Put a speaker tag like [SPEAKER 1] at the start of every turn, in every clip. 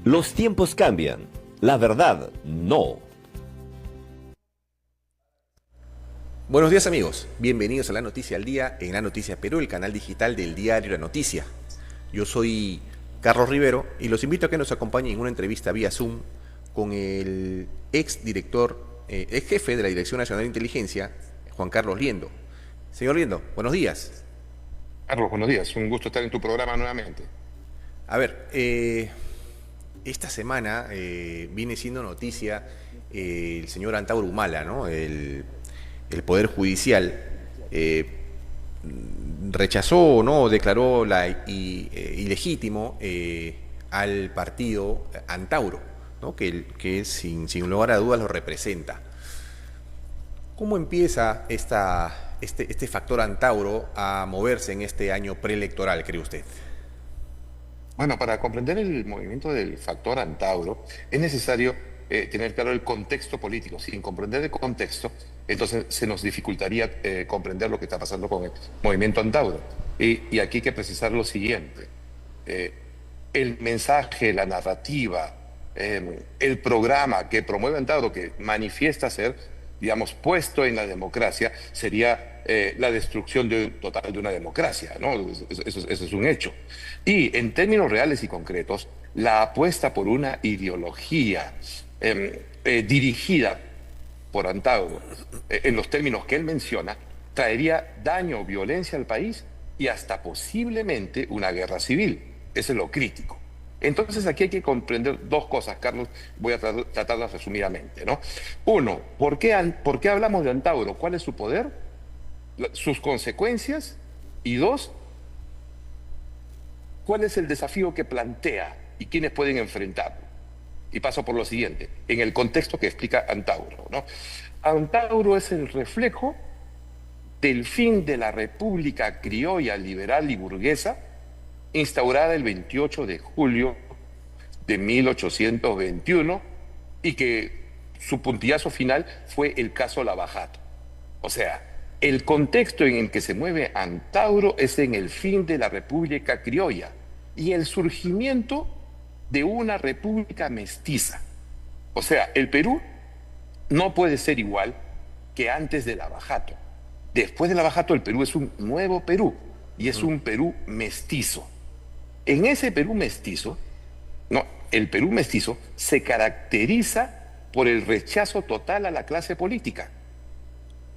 [SPEAKER 1] Los tiempos cambian, la verdad no.
[SPEAKER 2] Buenos días amigos, bienvenidos a La Noticia al Día en La Noticia Perú, el canal digital del diario La Noticia. Yo soy Carlos Rivero y los invito a que nos acompañen en una entrevista vía Zoom con el ex jefe de la Dirección Nacional de Inteligencia, Juan Carlos Liendo. Señor Liendo, buenos días.
[SPEAKER 3] Carlos, buenos días. Un gusto estar en tu programa nuevamente.
[SPEAKER 2] A ver, esta semana viene siendo noticia el señor Antauro Humala, ¿no? El Poder Judicial rechazó, ¿no? Declaró ilegítimo al partido Antauro, ¿no? que sin lugar a dudas lo representa. ¿Cómo empieza este factor Antauro a moverse en este año preelectoral, cree usted?
[SPEAKER 3] Bueno, para comprender el movimiento del factor Antauro es necesario tener claro el contexto político. Sin comprender el contexto, entonces se nos dificultaría comprender lo que está pasando con el movimiento Antauro. Y aquí hay que precisar lo siguiente. El mensaje, la narrativa, el programa que promueve Antauro, que manifiesta ser, digamos, puesto en la democracia, sería la destrucción total de una democracia, ¿no? Eso es un hecho. Y en términos reales y concretos, la apuesta por una ideología dirigida por Antauro, en los términos que él menciona, traería daño, violencia al país y hasta posiblemente una guerra civil. Eso es lo crítico. Entonces aquí hay que comprender dos cosas, Carlos, voy a tratarlas resumidamente, ¿no? Uno, ¿por qué hablamos de Antauro? ¿Cuál es su poder? ¿Sus consecuencias? Y dos, ¿cuál es el desafío que plantea y quiénes pueden enfrentarlo? Y paso por lo siguiente, en el contexto que explica Antauro, ¿no? Antauro es el reflejo del fin de la República Criolla Liberal y Burguesa, instaurada el 28 de julio de 1821 y que su puntillazo final fue el caso Lavajato. O sea, el contexto en el que se mueve Antauro es en el fin de la República Criolla y el surgimiento de una república mestiza. O sea, el Perú no puede ser igual que antes de Lavajato. Después de Lavajato, el Perú es un nuevo Perú y es un Perú mestizo. En ese Perú mestizo, no, el Perú mestizo se caracteriza por el rechazo total a la clase política.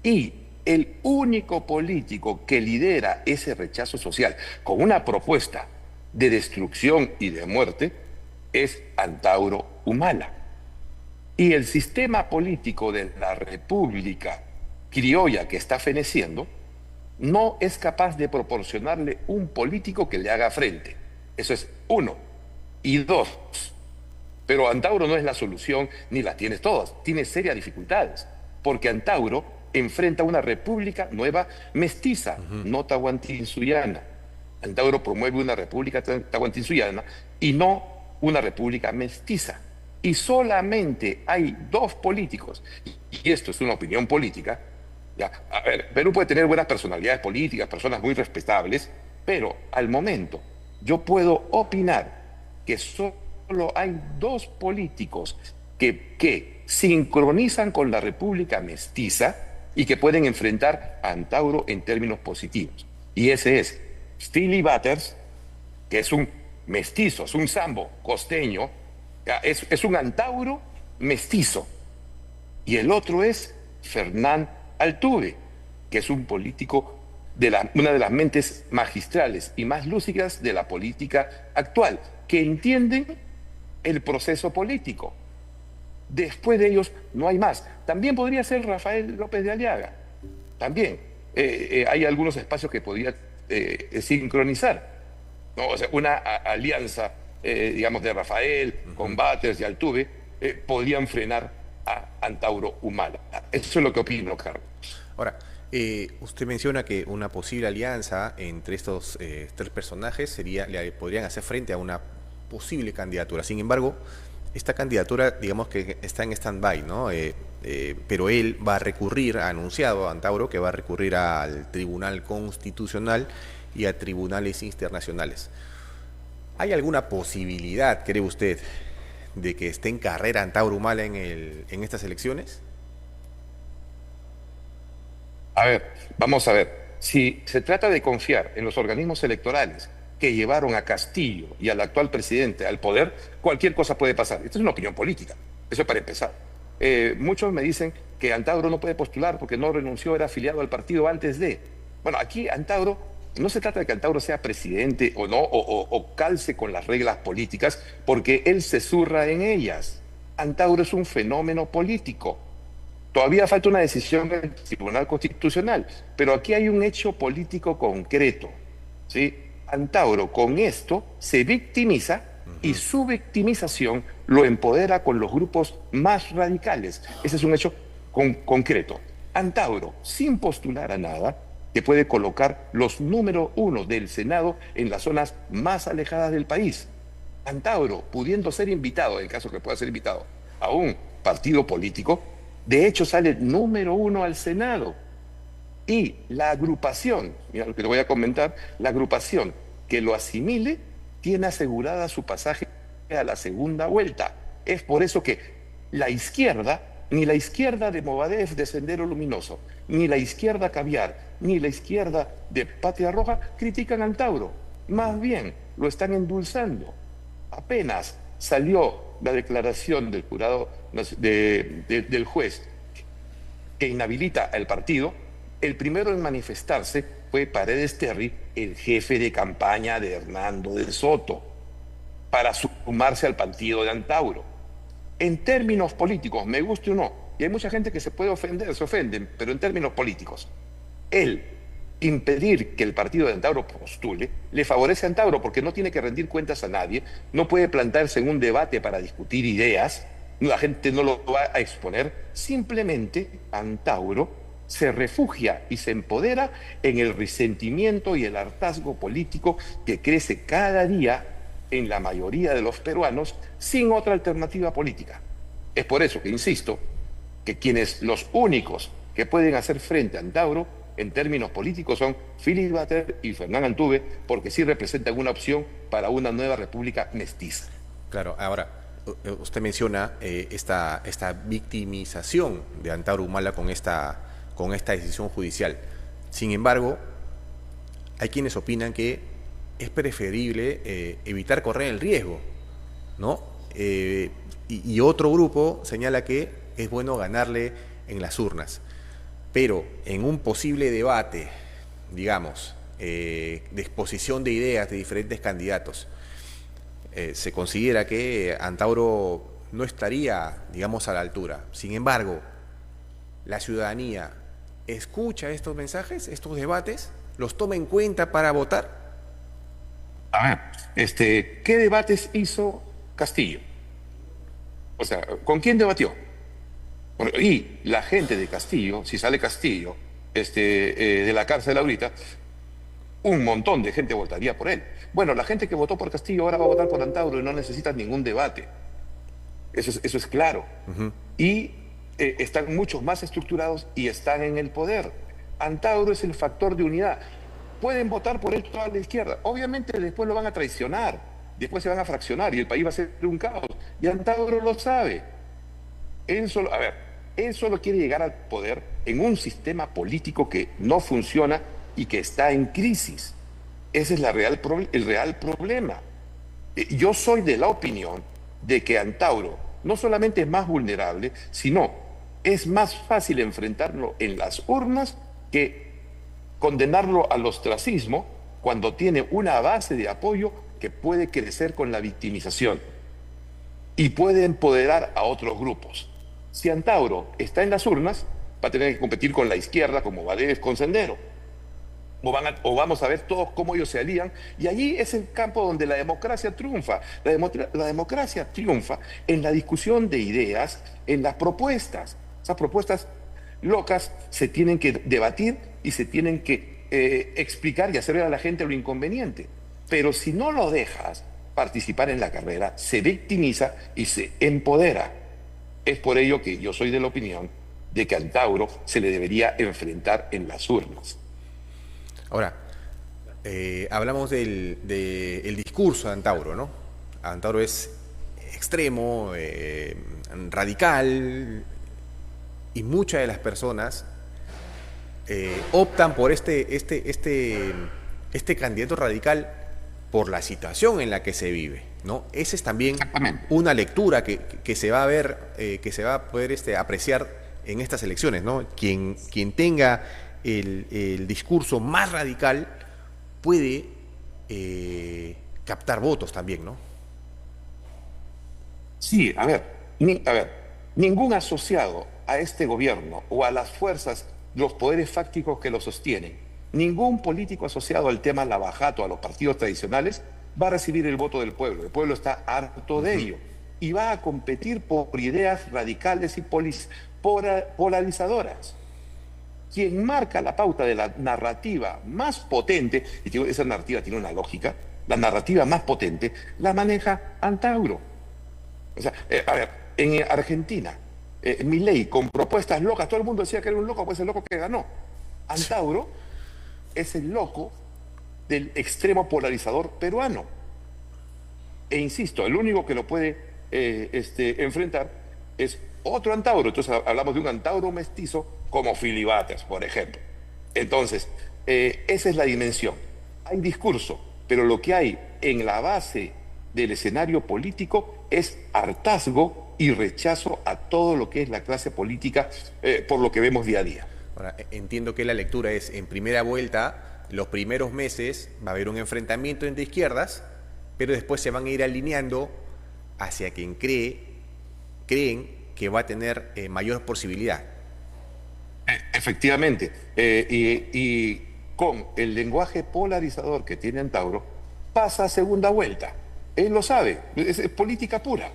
[SPEAKER 3] Y el único político que lidera ese rechazo social con una propuesta de destrucción y de muerte es Antauro Humala. Y el sistema político de la República Criolla que está feneciendo no es capaz de proporcionarle un político que le haga frente. Eso es uno. Y dos, pero Antauro no es la solución ni las tienes todas, tiene serias dificultades, porque Antauro enfrenta una república nueva mestiza, no tahuantinsuyana. Antauro promueve una república tahuantinsuyana y no una república mestiza. Y solamente hay dos políticos, y esto es una opinión política, ya, a ver, Perú puede tener buenas personalidades políticas, personas muy respetables, pero al momento yo puedo opinar que solo hay dos políticos que sincronizan con la República Mestiza y que pueden enfrentar a Antauro en términos positivos. Y ese es Philly Butters, que es un mestizo, es un sambo costeño, es un Antauro mestizo. Y el otro es Fernán Altuve, que es un político una de las mentes magistrales y más lúcidas de la política actual, que entienden el proceso político. Después de ellos no hay más. También podría ser Rafael López de Aliaga. También hay algunos espacios que podría sincronizar, ¿no? O sea, una alianza, digamos, de Rafael con Batres y Altuve podrían frenar a Antauro Humala. Eso es lo que opino, Carlos.
[SPEAKER 2] Ahora, usted menciona que una posible alianza entre estos tres personajes podrían hacer frente a una posible candidatura. Sin embargo, esta candidatura, digamos que está en stand-by, ¿no? Pero él va a recurrir, ha anunciado a Antauro que va a recurrir al Tribunal Constitucional y a tribunales internacionales. ¿Hay alguna posibilidad, cree usted, de que esté en carrera Antauro Humala en estas elecciones?
[SPEAKER 3] A ver, vamos a ver. Si se trata de confiar en los organismos electorales que llevaron a Castillo y al actual presidente al poder, cualquier cosa puede pasar. Esta es una opinión política. Eso es para empezar. Muchos me dicen que Antauro no puede postular porque no renunció, era afiliado al partido antes de. Bueno, aquí Antauro, no se trata de que Antauro sea presidente o no, o calce con las reglas políticas, porque él se zurra en ellas. Antauro es un fenómeno político. Todavía falta una decisión del Tribunal Constitucional, pero aquí hay un hecho político concreto, ¿sí? Antauro con esto se victimiza y su victimización lo empodera con los grupos más radicales. Ese es un hecho concreto. Antauro, sin postular a nada, que puede colocar los número 1 del Senado en las zonas más alejadas del país. Antauro, pudiendo ser invitado, en caso que pueda ser invitado, a un partido político, de hecho sale número 1 al Senado. Y la agrupación, mira lo que le voy a comentar, la agrupación que lo asimile tiene asegurada su pasaje a la segunda vuelta. Es por eso que la izquierda, ni la izquierda de Movadef de Sendero Luminoso, ni la izquierda Caviar, ni la izquierda de Patria Roja critican a Antauro. Más bien, lo están endulzando. Apenas salió la declaración del jurado del juez que inhabilita al partido, el primero en manifestarse fue Paredes Terry, el jefe de campaña de Hernando de Soto, para sumarse al partido de Antauro. En términos políticos, me guste o no, y hay mucha gente que se puede ofender, se ofenden, pero en términos políticos, él impedir que el partido de Antauro postule le favorece a Antauro porque no tiene que rendir cuentas a nadie, no puede plantarse en un debate para discutir ideas, la gente no lo va a exponer, simplemente Antauro se refugia y se empodera en el resentimiento y el hartazgo político que crece cada día en la mayoría de los peruanos sin otra alternativa política. Es por eso que insisto que los únicos que pueden hacer frente a Antauro en términos políticos son Philip Batter y Fernán Antuve, porque sí representan una opción para una nueva república mestiza.
[SPEAKER 2] Claro, ahora, usted menciona esta victimización de Antauro Humala con esta decisión judicial. Sin embargo, hay quienes opinan que es preferible evitar correr el riesgo, ¿no? Y otro grupo señala que es bueno ganarle en las urnas. Pero en un posible debate, digamos, de exposición de ideas de diferentes candidatos, se considera que Antauro no estaría, digamos, a la altura. Sin embargo, la ciudadanía escucha estos mensajes, estos debates, los toma en cuenta para votar.
[SPEAKER 3] A ver, ¿qué debates hizo Castillo? O sea, ¿con quién debatió? Bueno, y la gente de Castillo, si sale Castillo de la cárcel ahorita, un montón de gente votaría por él. Bueno, la gente que votó por Castillo ahora va a votar por Antauro y no necesita ningún debate. Eso es claro. Y están muchos más estructurados y están en el poder. Antauro es el factor de unidad. Pueden votar por él toda la izquierda. Obviamente después lo van a traicionar, después se van a fraccionar y el país va a ser un caos. Y Antauro lo sabe. Él solo quiere llegar al poder en un sistema político que no funciona y que está en crisis. Ese es el real problema. Yo soy de la opinión de que Antauro no solamente es más vulnerable, sino es más fácil enfrentarlo en las urnas que condenarlo al ostracismo cuando tiene una base de apoyo que puede crecer con la victimización y puede empoderar a otros grupos. Si Antauro está en las urnas, va a tener que competir con la izquierda, como Valdés con Sendero. O vamos a ver todos cómo ellos se alían, y allí es el campo donde la democracia triunfa. La democracia triunfa en la discusión de ideas, en las propuestas. Esas propuestas locas se tienen que debatir y se tienen que explicar y hacer ver a la gente lo inconveniente. Pero si no lo dejas participar en la carrera, se victimiza y se empodera. Es por ello que yo soy de la opinión de que a Antauro se le debería enfrentar en las urnas.
[SPEAKER 2] Ahora, hablamos del discurso de Antauro, ¿no? Antauro es extremo, radical, y muchas de las personas optan por este candidato radical por la situación en la que se vive, ¿no? Esa es también una lectura que se va a ver, que se va a poder apreciar en estas elecciones, ¿no? Quien tenga el discurso más radical puede captar votos también, ¿no?
[SPEAKER 3] Sí, a ver, ningún asociado a este gobierno o a las fuerzas, los poderes fácticos que lo sostienen, ningún político asociado al tema Lavajato, a los partidos tradicionales, va a recibir el voto del pueblo. El pueblo está harto de ello y va a competir por ideas radicales y polarizadoras. Quien marca la pauta de la narrativa más potente, y digo, esa narrativa tiene una lógica, la narrativa más potente la maneja Antauro. O sea, a ver, en Argentina, Milei con propuestas locas, todo el mundo decía que era un loco, pues el loco que ganó. Antauro es el loco del extremo polarizador peruano. E insisto, el único que lo puede enfrentar es otro Antauro. Entonces hablamos de un Antauro mestizo como Filibates, por ejemplo. Entonces, esa es la dimensión. Hay discurso, pero lo que hay en la base del escenario político es hartazgo y rechazo a todo lo que es la clase política por lo que vemos día a día.
[SPEAKER 2] Ahora, entiendo que la lectura es, en primera vuelta, los primeros meses va a haber un enfrentamiento entre izquierdas, pero después se van a ir alineando hacia quien creen que va a tener mayor posibilidad.
[SPEAKER 3] Efectivamente, y con el lenguaje polarizador que tiene Antauro, pasa a segunda vuelta. Él lo sabe, es política pura.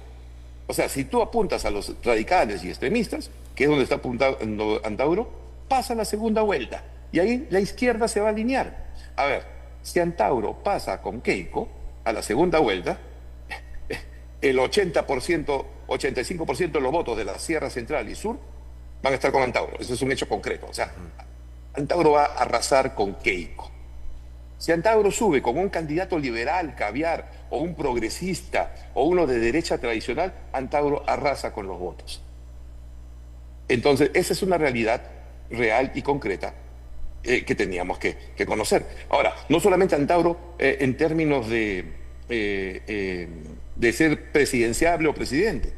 [SPEAKER 3] O sea, si tú apuntas a los radicales y extremistas, que es donde está apuntando Antauro, pasa a la segunda vuelta. Y ahí la izquierda se va a alinear. A ver, si Antauro pasa con Keiko a la segunda vuelta, el 80%, 85% de los votos de la Sierra Central y Sur van a estar con Antauro. Eso es un hecho concreto. O sea, Antauro va a arrasar con Keiko. Si Antauro sube con un candidato liberal, caviar, o un progresista, o uno de derecha tradicional, Antauro arrasa con los votos. Entonces, esa es una realidad real y concreta que teníamos que conocer. Ahora, no solamente Antauro en términos de ser presidenciable o presidente,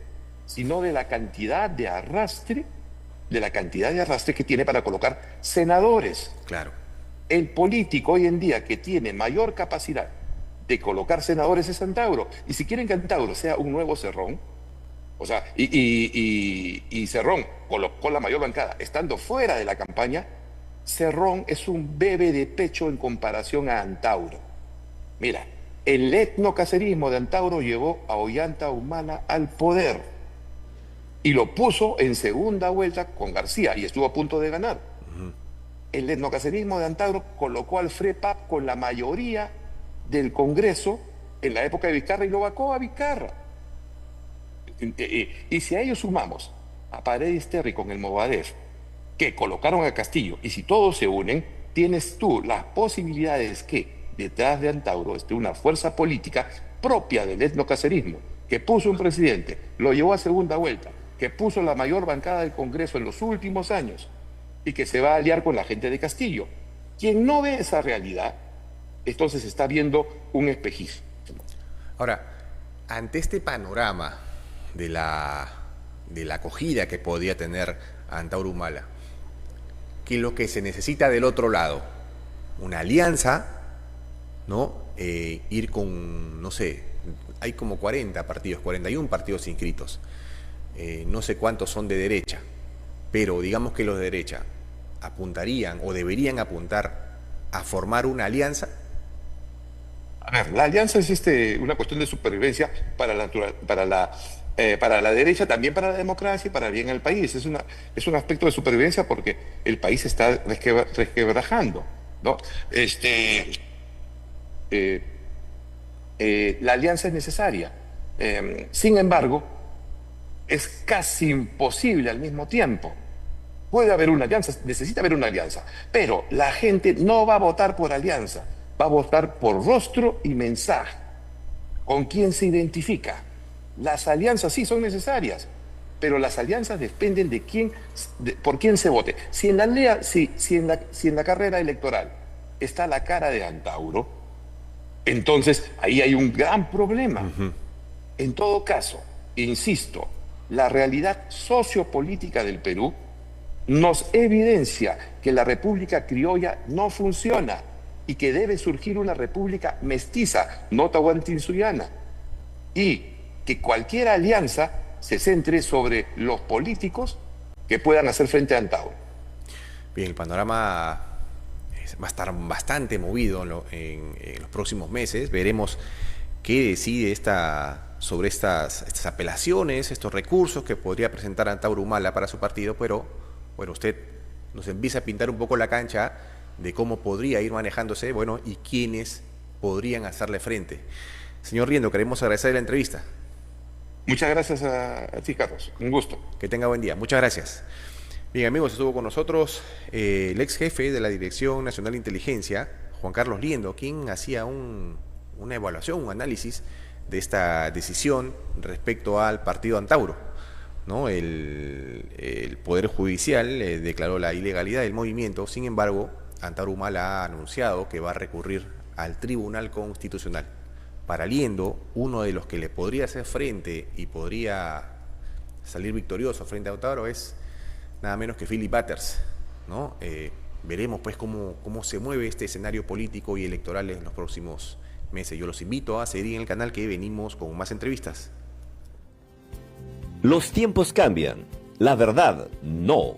[SPEAKER 3] sino de la cantidad de arrastre que tiene para colocar senadores.
[SPEAKER 2] Claro.
[SPEAKER 3] El político hoy en día que tiene mayor capacidad de colocar senadores es Antauro. Y si quieren que Antauro sea un nuevo Cerrón, o sea, y Cerrón colocó la mayor bancada estando fuera de la campaña, Cerrón es un bebé de pecho en comparación a Antauro. Mira, el etnocacerismo de Antauro llevó a Ollanta Humala al poder y lo puso en segunda vuelta con García y estuvo a punto de ganar. El etnocacerismo de Antauro colocó al FREPAP con la mayoría del Congreso en la época de Vizcarra y lo vacó a Vizcarra. Y si a ellos sumamos a Paredes Terry con el Movadef, que colocaron a Castillo, y si todos se unen, tienes tú las posibilidades que detrás de Antauro esté una fuerza política propia del etnocacerismo, que puso un presidente, lo llevó a segunda vuelta, que puso la mayor bancada del Congreso en los últimos años, y que se va a aliar con la gente de Castillo. Quien no ve esa realidad, entonces está viendo un espejismo.
[SPEAKER 2] Ahora, ante este panorama de la acogida que podría tener Antauro Humala, ¿qué es lo que se necesita del otro lado? Una alianza, ¿no? Ir con, no sé, hay como 40 partidos, 41 partidos inscritos. No sé cuántos son de derecha, pero digamos que los de derecha apuntarían o deberían apuntar a formar una alianza.
[SPEAKER 3] A ver, la alianza es una cuestión de supervivencia para la derecha, también para la democracia y para el bien del país. Es un aspecto de supervivencia porque el país está resquebrajando, ¿no? La alianza es necesaria. Sin embargo, es casi imposible al mismo tiempo. Puede haber una alianza, necesita haber una alianza, pero la gente no va a votar por alianza, va a votar por rostro y mensaje. ¿Con quién se identifica? Las alianzas sí son necesarias, pero las alianzas dependen de por quién se vote. Si en la carrera electoral está la cara de Antauro, entonces ahí hay un gran problema. En todo caso, insisto, la realidad sociopolítica del Perú nos evidencia que la República Criolla no funciona y que debe surgir una república mestiza, no tahuantinsuyana, y que cualquier alianza se centre sobre los políticos que puedan hacer frente a Antauro.
[SPEAKER 2] Bien, el panorama va a estar bastante movido en los próximos meses. Veremos qué decide sobre estas apelaciones, estos recursos que podría presentar Antauro Humala para su partido, pero bueno, usted nos empieza a pintar un poco la cancha de cómo podría ir manejándose, bueno, y quiénes podrían hacerle frente. Señor Riendo, queremos agradecer la entrevista.
[SPEAKER 3] Muchas gracias a ti, Carlos. Un gusto.
[SPEAKER 2] Que tenga buen día. Muchas gracias. Bien, amigos, estuvo con nosotros el ex jefe de la Dirección Nacional de Inteligencia, Juan Carlos Liendo, quien hacía una evaluación, un análisis de esta decisión respecto al partido Antauro, ¿no? El Poder Judicial declaró la ilegalidad del movimiento. Sin embargo, Antauro Humala ha anunciado que va a recurrir al Tribunal Constitucional. Para Liendo, uno de los que le podría hacer frente y podría salir victorioso frente a Antauro es nada menos que Philip Butters, ¿no? Veremos pues cómo se mueve este escenario político y electoral en los próximos meses. Yo los invito a seguir en el canal, que venimos con más entrevistas.
[SPEAKER 1] Los tiempos cambian, la verdad no.